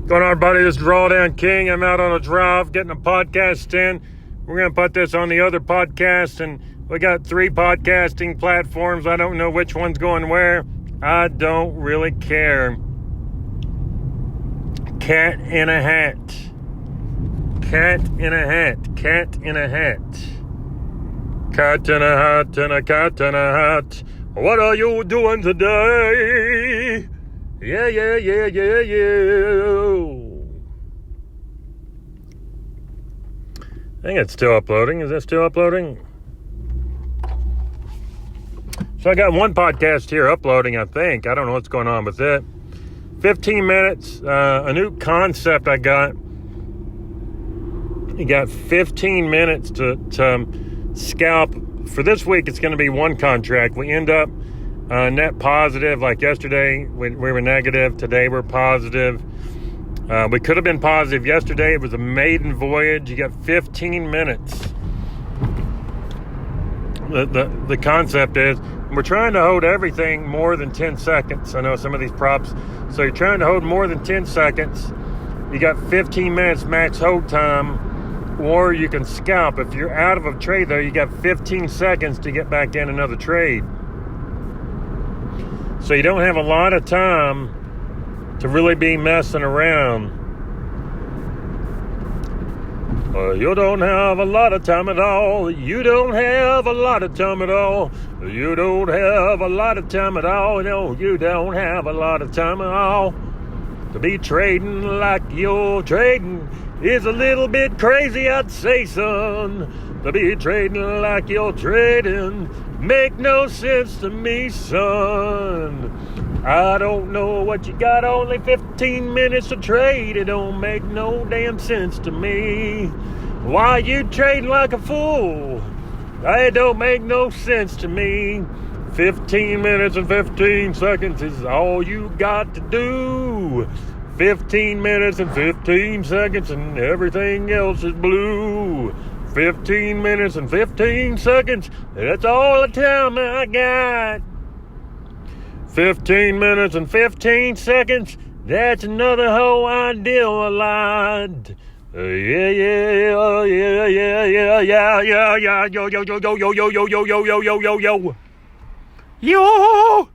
Going on, everybody? This is DrawDownKing. I'm out on a drive getting a podcast in. We're going to put this on the other podcast, and we got 3 podcasting platforms. I don't know which one's going where. I don't really care. Cat in a hat. Cat in a hat. Cat in a hat. Cat in a hat and a cat in a hat. What are you doing today? Yeah. I think it's still uploading. Is that still uploading? So I got one podcast here uploading, I think. I don't know what's going on with it. 15 minutes. A new concept I got. You got 15 minutes to scalp. For this week, it's going to be one contract. We end up net positive. Like yesterday, we were negative. Today, we're positive. We could have been positive yesterday. It was a maiden voyage. You got 15 minutes. The concept is we're trying to hold everything more than 10 seconds. I know some of these props. So you're trying to hold more than 10 seconds. You got 15 minutes max hold time, or you can scalp. If you're out of a trade, though, you got 15 seconds to get back in another trade. So you don't have a lot of time to really be messing around. You don't have a lot of time at all. You don't have a lot of time at all. You don't have a lot of time at all. No, you don't have a lot of time at all. To be trading like you're trading is a little bit crazy, I'd say, son. To be trading like you're trading make no sense to me, son. I don't know what you got, only 15 minutes to trade. It don't make no damn sense to me. Why you trading like a fool? It don't make no sense to me. 15 minutes and 15 seconds is all you got to do. 15 minutes and 15 seconds and everything else is blue. 15 minutes and 15 seconds, that's all the time I got. 15 minutes and 15 seconds, that's another whole idea a lot. Yeah, yo.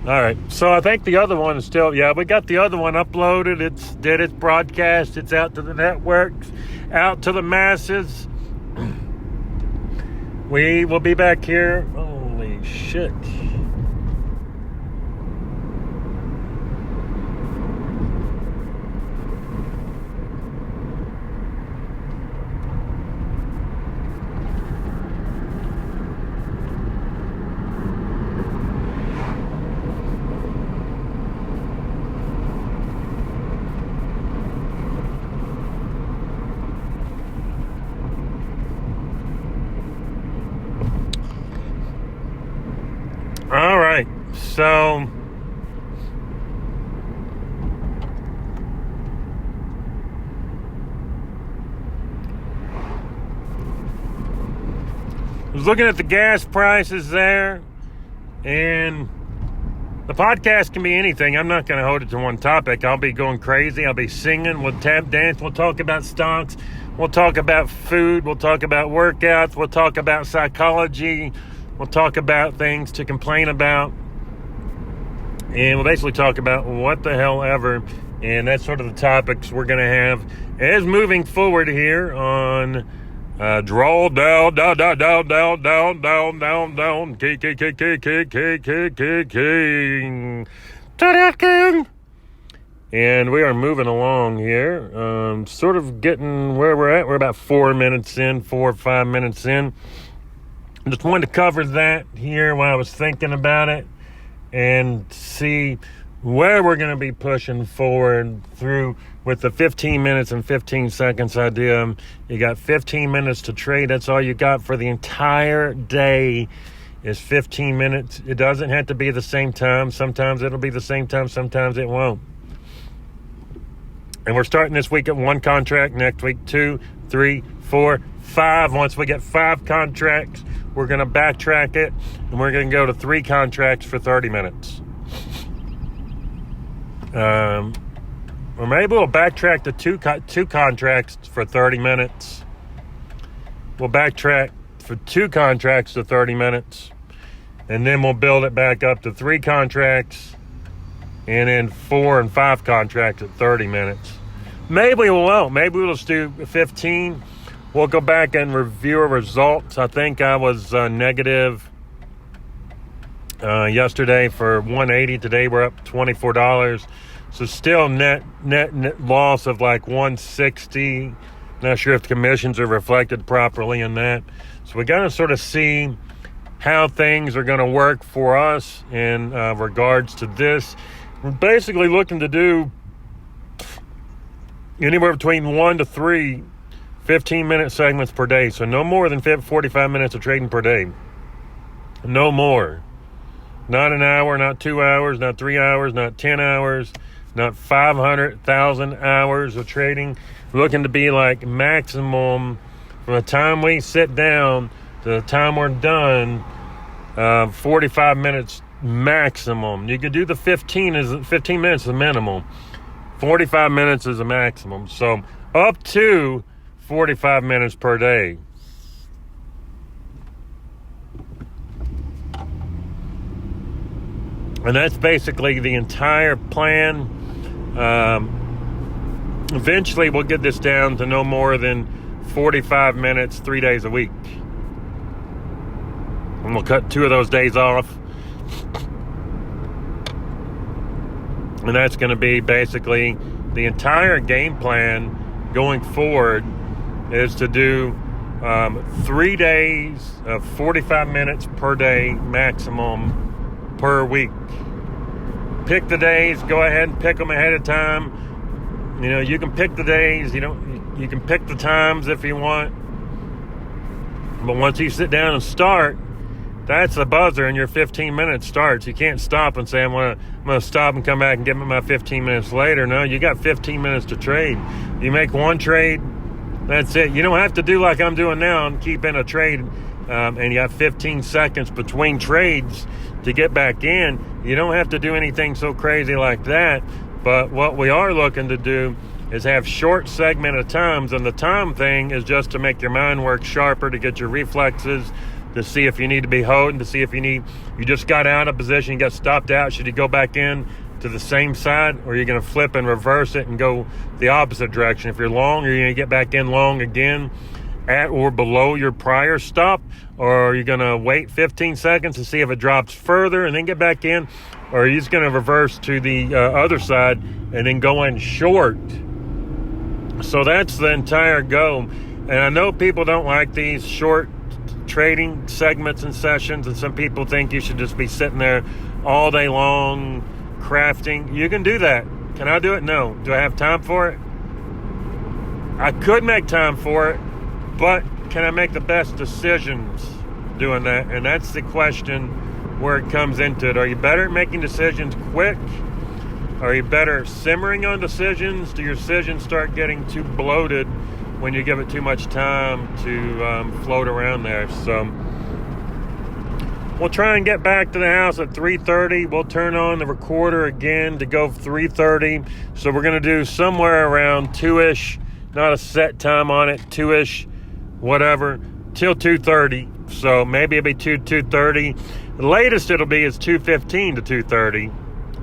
All right, so I think the other one is still, we got the other one uploaded. It's broadcast. It's out to the networks, out to the masses. We will be back here. Holy shit. All right, so I was looking at the gas prices there, and the podcast can be anything. I'm not going to hold it to one topic. I'll be going crazy. I'll be singing. We'll tap dance. We'll talk about stocks. We'll talk about food. We'll talk about workouts. We'll talk about psychology. We'll talk about things to complain about. And we'll basically talk about what the hell ever. And that's sort of the topics we're going to have as moving forward here on DrawDownKing. And we are moving along here. Sort of getting where we're at. We're about 4 or 5 minutes in. Just wanted to cover that here while I was thinking about it and see where we're going to be pushing forward through with the 15 minutes and 15 seconds idea. You got 15 minutes to trade. That's all you got for the entire day is 15 minutes. It doesn't have to be the same time. Sometimes it'll be the same time. Sometimes it won't. And we're starting this week at 1 contract. Next week, 2, 3, 4, 5. Once we get 5 contracts, we're going to backtrack it, and we're going to go to 3 contracts for 30 minutes. or maybe we'll backtrack to two contracts for 30 minutes. We'll backtrack for 2 contracts to 30 minutes, and then we'll build it back up to 3 contracts, and then 4 and 5 contracts at 30 minutes. Maybe we won't. Maybe we'll just do 15. We'll go back and review our results. I think I was negative yesterday for $180. Today we're up $24. So still net loss of like $160. Not sure if the commissions are reflected properly in that. So we got to sort of see how things are going to work for us in regards to this. We're basically looking to do anywhere between 1 to 3 15-minute segments per day. So no more than 45 minutes of trading per day. No more. Not an hour, not 2 hours, not 3 hours, not 10 hours, not 500,000 hours of trading. We're looking to be like maximum from the time we sit down to the time we're done, 45 minutes maximum. You could do the 15 minutes is a minimum. 45 minutes is a maximum. So up to 45 minutes per day. And that's basically the entire plan. Eventually we'll get this down to no more than 45 minutes 3 days a week. And we'll cut 2 of those days off. And that's going to be basically the entire game plan going forward is to do 3 days of 45 minutes per day maximum per week. Pick the days, go ahead and pick them ahead of time. You know, you can pick the days, you can pick the times if you want. But once you sit down and start, that's the buzzer and your 15 minutes starts. You can't stop and say, I'm gonna stop and come back and give me my 15 minutes later. No, you got 15 minutes to trade. You make one trade, that's it. You don't have to do like I'm doing now and keep in a trade and you have 15 seconds between trades to get back in. You don't have to do anything so crazy like that. But what we are looking to do is have short segmented times, and the time thing is just to make your mind work sharper, to get your reflexes, to see if you need to be holding, to see if you just got out of position, you got stopped out. Should you go back in to the same side, or are you going to flip and reverse it and go the opposite direction? If you're long, are you going to get back in long again at or below your prior stop, or are you going to wait 15 seconds to see if it drops further and then get back in, or are you just going to reverse to the other side and then go in short? So that's the entire go. And I know people don't like these short trading segments and sessions, and some people think you should just be sitting there all day long crafting. You can do that. Can I do it? No. Do I have time for it? I could make time for it, but can I make the best decisions doing that? And that's the question where it comes into it. Are you better at making decisions quick? Are you better at simmering on decisions? Do your decisions start getting too bloated when you give it too much time to float around there? So we'll try and get back to the house at 3:30. We'll turn on the recorder again to go 3:30. So we're going to do somewhere around 2-ish, not a set time on it, 2-ish, whatever, till 2:30. So maybe it'll be 2:30. The latest it'll be is 2:15 to 2:30.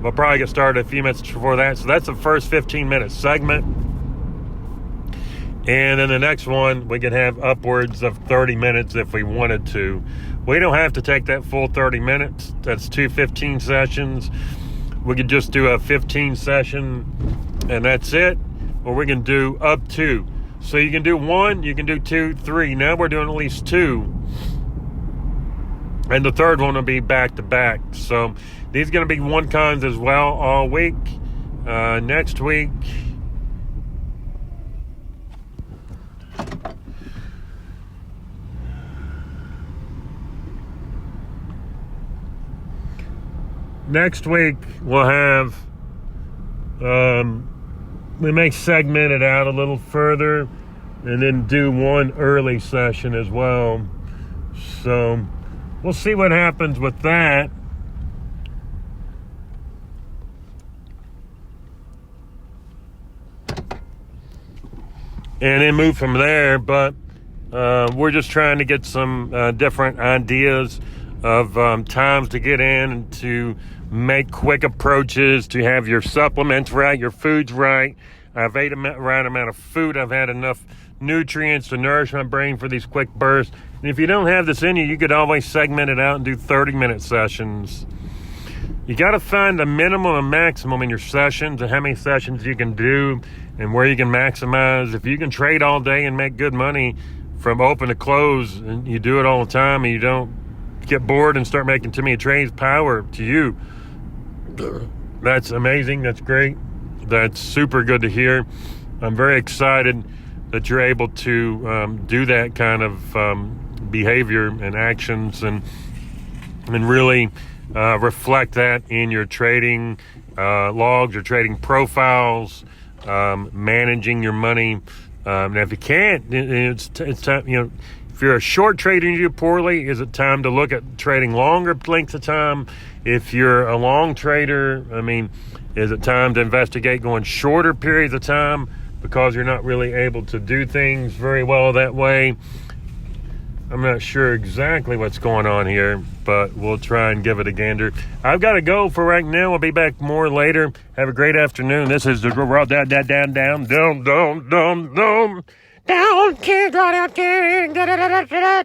We'll probably get started a few minutes before that. So that's the first 15-minute segment. And then the next one, we can have upwards of 30 minutes if we wanted to. We don't have to take that full 30 minutes. That's 2 15 sessions. We could just do a 15 session, and that's it. Or we can do up to. So you can do 1, you can do 2, 3. Now we're doing at least 2. And the third one will be back to back. So these are going to be one cons as well all week. Next week, we'll have, we may segment it out a little further and then do one early session as well. So we'll see what happens with that. and then move from there. But we're just trying to get some different ideas of times to get in and to make quick approaches, to have your supplements right, your foods right. I've ate the right amount of food. I've had enough nutrients to nourish my brain for these quick bursts. And if you don't have this in you, you could always segment it out and do 30-minute sessions. You got to find the minimum and maximum in your sessions and how many sessions you can do and where you can maximize. If you can trade all day and make good money from open to close, and you do it all the time and you don't get bored and start making too many trades, power to you. That's amazing. That's great. That's super good to hear. I'm very excited that you're able to do that kind of behavior and actions and really reflect that in your trading logs, your trading profiles, managing your money. Now, if you can't, it's time. If you're a short trader and you do poorly, is it time to look at trading longer lengths of time? If you're a long trader, is it time to investigate going shorter periods of time because you're not really able to do things very well that way? I'm not sure exactly what's going on here, but we'll try and give it a gander. I've got to go for right now. I'll be back more later. Have a great afternoon. This is the DrawDownKing, DrawDownKing.